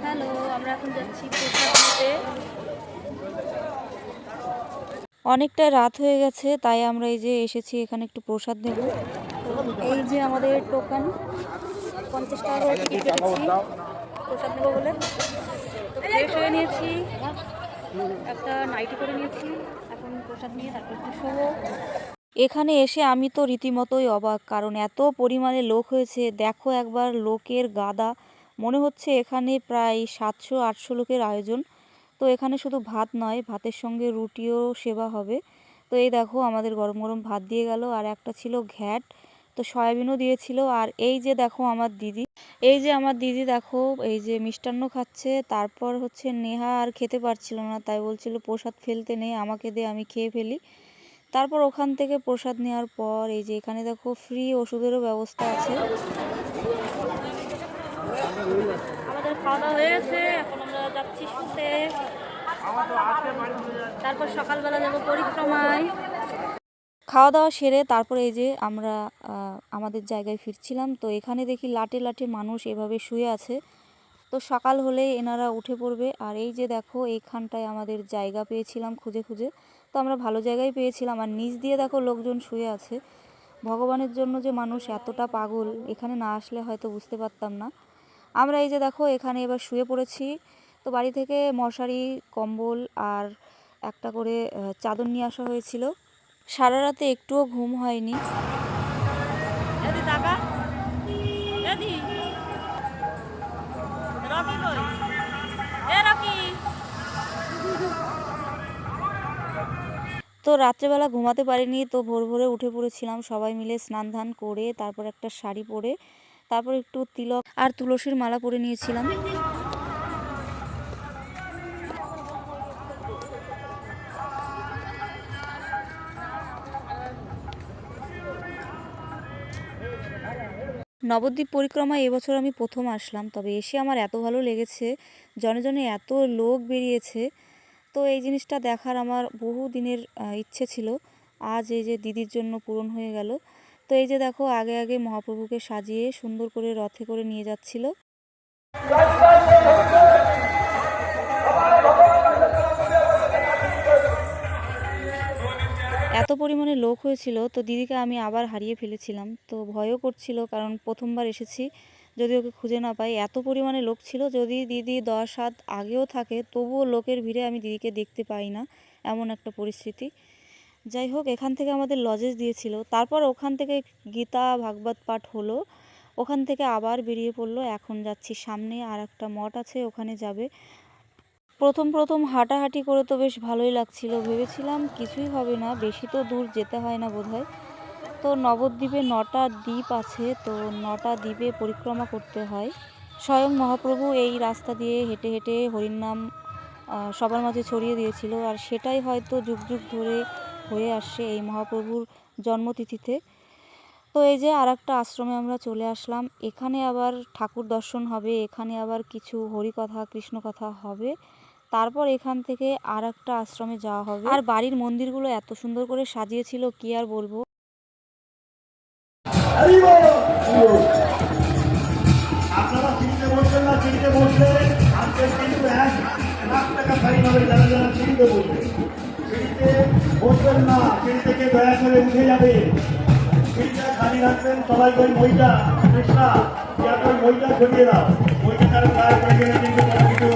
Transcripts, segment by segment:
Hello, আমরা এখন যাচ্ছি প্রসাদ নিতে। অনেকটা রাত হয়ে গেছে, তাই আমরা এই যে এসেছি এখানে একটু প্রসাদ নেব। এই যে আমাদের টোকান, 50 টাকা করে টিকিট কেটেছি প্রসাদ নেব বলে। তো ফ্রেশ হয়ে নিয়েছি, একটা নাইটি করে নিয়েছি, এখন প্রসাদ নিয়ে তারপর একটু শোবো। এখানে এসে আমি তো রীতিমতোই অবাক, কারণ এত পরিমাণে লোক হয়েছে। দেখো একবার লোকের গাদা, মনে হচ্ছে এখানে প্রায় 700-800 লোকের আয়োজন। তো এখানে শুধু ভাত নয়, ভাতের সঙ্গে রুটিও সেবা হবে। তো এই দেখো আমাদের গরম গরম ভাত দিয়ে গেল, আর একটা ছিল ঘ্যাট, তো সয়াবিনও দিয়েছিল। আর এই যে দেখো আমার দিদি, দেখো এই যে মিষ্টান্ন খাচ্ছে। তারপর হচ্ছে নেহা আর খেতে পারছিল না, তাই বলছিল প্রসাদ ফেলতে নেই, আমাকে দে, আমি খেয়ে ফেলি। তারপর ওখান থেকে প্রসাদ নেওয়ার পর এই যে এখানে দেখো ফ্রি ওষুধেরও ব্যবস্থা আছে। আমাদের খাওয়া দাওয়া হয়ে গেছে, এখন আমরা যাচ্ছি শুতে। তারপর সকালবেলা যাব পরিক্রমায়। খাওয়া দাওয়া সেরে তারপরে এই যে আমরা আমাদের জায়গায় ফিরছিলাম, তো এখানে দেখি লাটে লাটে মানুষ এভাবে শুয়ে আছে। তো সকাল হলে এনারা উঠে পড়বে। আর এই যে দেখো এইখানটায় আমাদের জায়গা পেয়েছিলাম খুঁজে খুঁজে, তো আমরা ভালো জায়গায় পেয়েছিলাম। আর নিচ দিয়ে দেখো লোকজন শুয়ে আছে। ভগবানের জন্য যে মানুষ এতটা পাগল, এখানে না আসলে হয়তো বুঝতে পারতাম না। আমরা এই যে দেখো এখানে এবার শুয়ে পড়েছি। তো বাড়ি থেকে মশারি, কম্বল আর একটা করে চাদর নিয়ে আসা হয়েছিল। সারা রাতে একটুও ঘুম হয়নি। তো রাত্রেবেলা ঘুমাতে পারিনি, তো ভোর ভোরে উঠে পড়েছিলাম সবাই মিলে স্নান ধান করে, তারপর একটা শাড়ি পরে, তারপর একটু তিলক আর তুলসীর মালা পরে নিয়েছিলাম। নবদ্বীপ পরিক্রমায় এবছর আমি প্রথম আসলাম, তবে এসে আমার এত ভালো লেগেছে। জনে জনে এত লোক বেরিয়েছে, তো এই জিনিসটা দেখার আমার বহু দিনের ইচ্ছে ছিল। আজ এই যে দিদির জন্য পূরণ হয়ে গেল। তো এই যে দেখো আগে আগে মহাপ্রভুকে সাজিয়ে সুন্দর করে রথে করে নিয়ে যাচ্ছিল। এত পরিমাণে লোক হয়েছিল, তো দিদিকে আমি আবার হারিয়ে ফেলেছিলাম। তো ভয়ও করছিল, কারণ প্রথমবার এসেছি, যদি ওকে খুঁজে না পাই। এত পরিমাণে লোক ছিল, যদি দিদি 10 হাত আগেও থাকে তবুও লোকের ভিড়ে আমি দিদিকে দেখতে পাই না, এমন একটা পরিস্থিতি। যাই হোক, এখান থেকে আমাদের লজেস দিয়েছিল। তারপর ওখান থেকে গীতা ভাগবত পাঠ হলো, ওখান থেকে আবার বেরিয়ে পড়লো। এখন যাচ্ছি সামনে আর একটা মঠ আছে, ওখানে যাবে। প্রথম প্রথম হাঁটাহাঁটি করে তো বেশ ভালোই লাগছিল, ভেবেছিলাম কিছুই হবে না, বেশি তো দূর যেতে হয় না বোধহয়। তো নবদ্বীপে 9টা দ্বীপ আছে, তো 9টা দ্বীপে পরিক্রমা করতে হয়। স্বয়ং মহাপ্রভু এই রাস্তা দিয়ে হেঁটে হেঁটে হরিনাম সবার মাঝে ছড়িয়ে দিয়েছিল, আর সেটাই হয়তো যুগ যুগ ধরে হয়ে আসছে এই মহাপ্রভুর জন্মতিথিতে। তো এই যে আর একটা আশ্রমে আমরা চলে আসলাম, এখানে আবার ঠাকুর দর্শন হবে, এখানে আবার কিছু হরিকথা কৃষ্ণকথা হবে। তারপর এখান থেকে আর একটা আশ্রমে যাওয়া হবে। আর বাড়ির মন্দিরগুলো এত সুন্দর করে সাজিয়েছিল, কি আর বলবো। আপনারা চিনতে বলছেন না, চিনতে বসলে আজকের কিন্তু 1,00,000 টাকা ফাইন হবে যারা যারা চিনতে বলবে। সিঁড়িতে বসবেন না, সিঁড়ি থেকে দয়া করে উঠে যাবে। সিঁড়িটা খালি রাখবেন, সবাই ওই মইটা চেষ্টা ওই মইটা ছড়িয়ে দাও। মইটা তারা গায়ে পড়ে গেলে কিন্তু তারা কিছু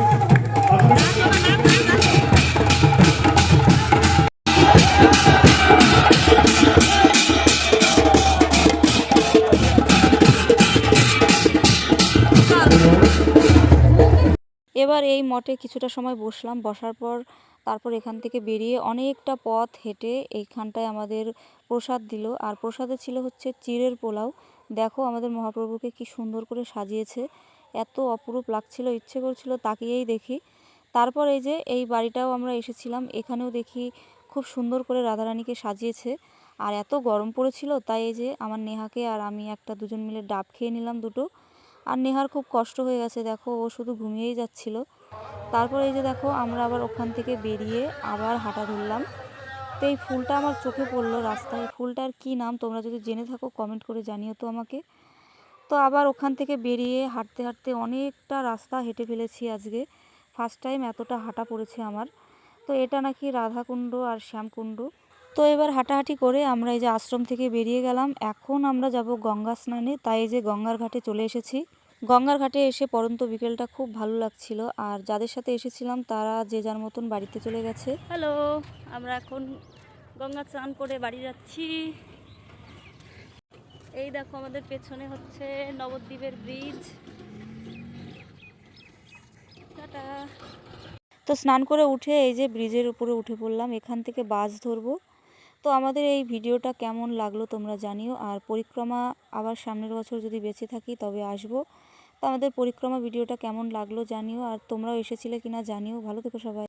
এবার এই মঠে কিছুটা সময় বসলাম, বসার পর তারপর এখান থেকে বেরিয়ে অনেকটা পথ হেঁটে এইখানটায় আমাদের প্রসাদ দিল। আর প্রসাদে ছিল হচ্ছে চিড়ের পোলাও। দেখো আমাদের মহাপ্রভুকে কি সুন্দর করে সাজিয়েছে, এত অপরূপ লাগছিল, ইচ্ছে করছিল তাকিয়েই দেখি। তারপর এই যে এই বাড়িটাও আমরা এসেছিলাম, এখানেও দেখি খুব সুন্দর করে রাধারানীকে সাজিয়েছে। আর এত গরম পড়েছিল, তাই এই যে আমার নেহাকে আর আমি একটা দুজন মিলে ডাব খেয়ে নিলাম দুটো। আর নেহার খুব কষ্ট হয়ে গেছে, দেখো ও শুধু ঘুমিয়েই যাচ্ছিল। তারপর এই যে দেখো আমরা আবার ওখান থেকে বেরিয়ে আবার হাঁটা ধরলাম। তো এই ফুলটা আমার চোখে পড়লো রাস্তায়, ফুলটার কি নাম তোমরা যদি জেনে থাকো কমেন্ট করে জানিও তো আমাকে। তো আবার ওখান থেকে বেরিয়ে হাঁটতে হাঁটতে অনেকটা রাস্তা হেঁটে ফেলেছি আজকে। ফার্স্ট টাইম এতটা হাঁটা পড়েছে আমার। তো এটা নাকি রাধাকুণ্ড আর শ্যামকুণ্ড। তো এবার হাঁটাহাঁটি করে আমরা এই যে আশ্রম থেকে বেরিয়ে গেলাম। এখন আমরা যাব গঙ্গা স্নানে, তাই এই যে গঙ্গার ঘাটে চলে এসেছি। গঙ্গার ঘাটে এসে পড়ন্ত বিকেলটা খুব ভালো লাগছিল। আর যাদের সাথে এসেছিলাম তারা যে যার মতন বাড়িতে চলে গেছে। হ্যালো, আমরা এখন গঙ্গা স্নান করে বাড়ি যাচ্ছি। এই দেখো আমাদের পেছনে হচ্ছে নবদ্বীপের ব্রিজ। টাটা। তো স্নান করে উঠে এই যে ব্রিজের উপরে উঠে পড়লাম, এখান থেকে বাস ধরবো। তো আমাদের এই ভিডিওটা কেমন লাগলো তোমরা জানিও। আর পরিক্রমা আবার সামনের বছর যদি বেঁচে থাকি তবে আসবো। তো আমাদের পরিক্রমা ভিডিওটা কেমন লাগলো জানিও, আর তোমরাও এসেছিলে কিনা জানিও। ভালো থেকো সবাই।